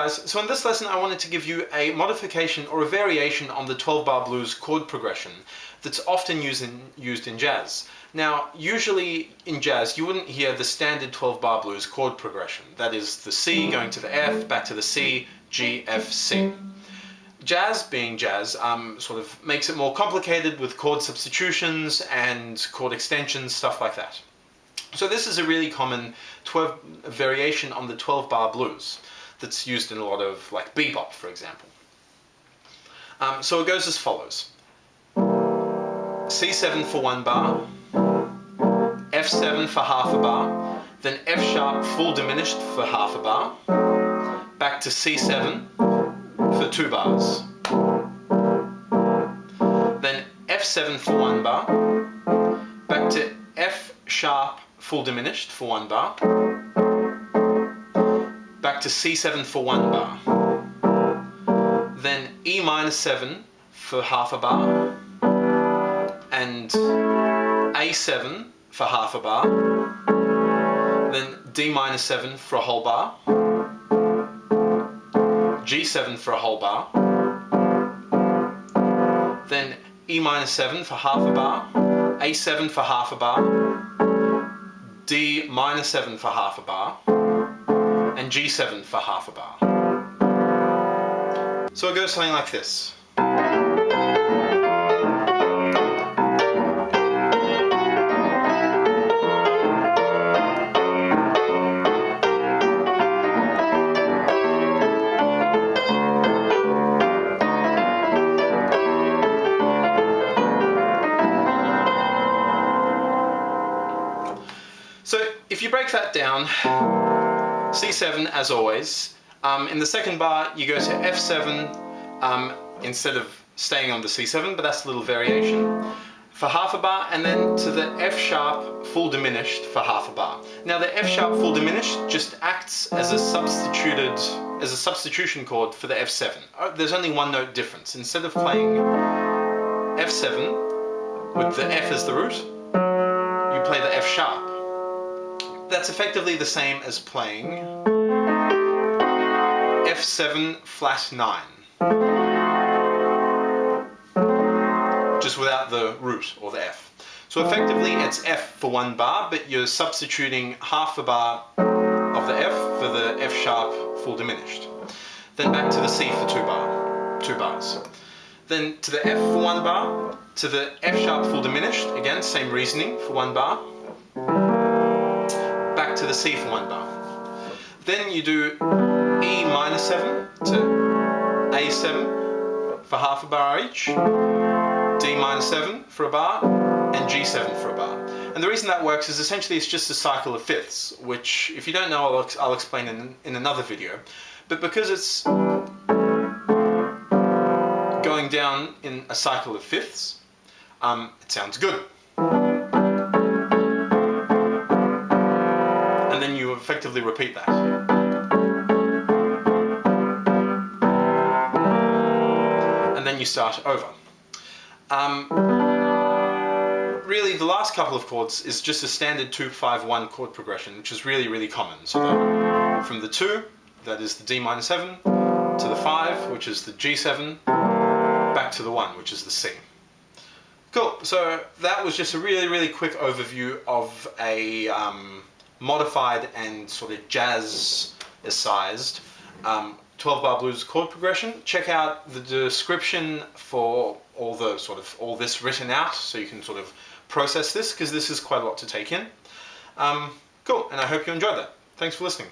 guys, so in this lesson I wanted to give you a modification or a variation on the 12-bar blues chord progression that's often used in jazz. Now, usually in jazz you wouldn't hear the standard 12-bar blues chord progression. That is the C going to the F, back to the C, G, F, C. Jazz, being jazz, sort of makes it more complicated with chord substitutions and chord extensions, stuff like that. So this is a really common variation on the 12-bar blues that's used in a lot of, like, bebop, for example. So it goes as follows. C7 for 1 bar, F7 for half a bar, then F sharp full diminished for half a bar, back to C7 for 2 bars, then F7 for 1 bar, back to F sharp full diminished for 1 bar, back to C7 for 1 bar, then E7 for half a bar, and A7 for half a bar, then Dm7 for a whole bar, G7 for a whole bar, then E7 for half a bar, A7 for half a bar, D7 for half a bar, and G7 for half a bar. So it goes something like this. So if you break that down, C7 as always, in the second bar you go to F7 instead of staying on the C7, but that's a little variation, for half a bar, and then to the F sharp full diminished for half a bar. Now the F sharp full diminished just acts as a substitution chord for the F7. There's only one note difference. Instead of playing F7 with the F as the root, you play the F sharp. That's effectively the same as playing F7 flat 9, just without the root or the F. So effectively it's F for 1 bar, but you're substituting half a bar of the F for the F sharp full diminished. Then back to the C for 2 bars. Then to the F for 1 bar, to the F sharp full diminished, again same reasoning, for 1 bar, back to the C for 1 bar. Then you do E7 to A7 for half a bar each, D7 for a bar, and G7 for a bar. And the reason that works is essentially it's just a cycle of fifths, which if you don't know I'll explain in another video. But because it's going down in a cycle of fifths, it sounds good. And then you effectively repeat that. And then you start over. Really, the last couple of chords is just a standard 2-5-1 chord progression, which is really, really common. So from the 2, that is the Dm7, to the 5, which is the G7, back to the 1, which is the C. Cool, so that was just a really, really quick overview of a modified and sort of jazz-sized 12-bar blues chord progression. Check out the description for all this written out, so you can sort of process this, because this is quite a lot to take in. Cool, and I hope you enjoyed that. Thanks for listening.